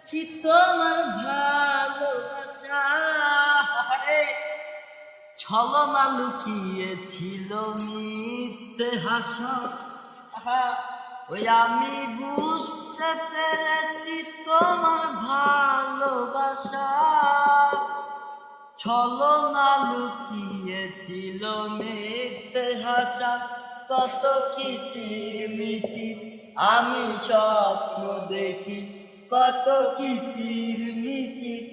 তোমার ভালোবাসা ছলনা লুকিয়েছিল মিথ্যে হাসা। ওই আমি বুঝতে পেরেছি তোমার ভালোবাসা ছলনা লুকিয়েছিল মিথ্যে হাসা। কত কিচিরমিচির আমি স্বপ্ন দেখি, কত কিচিরমিচির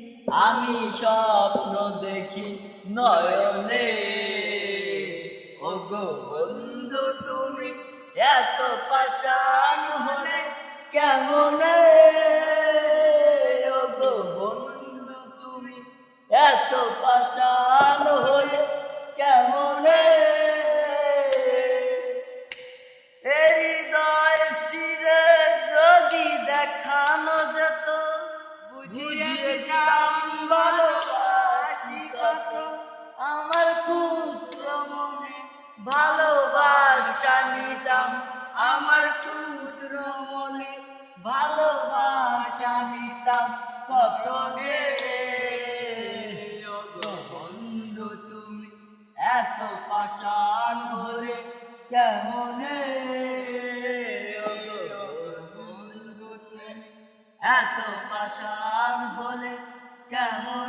আমি স্বপ্ন দেখি নয়নে। ওগো বন্ধু তুমি এত পাষাণ হলে কেমনে, ওগো বন্ধু তুমি এত পাষাণ হলে কেমনে। এই হৃদয় চিরে যদি দেখানো যেত বুঝিয়ে দিতাম ভালোবাসি কত। আমার ক্ষুদ্র মনে ভালোবাসা নিতাম, আমার ক্ষুদ্র মনে ভালোবাসা নিতাম কত রে। বন্ধু তুমি এত পাষাণ হলে কেমনে, বন্ধু তুমি এত পাষাণ হলে কেমন।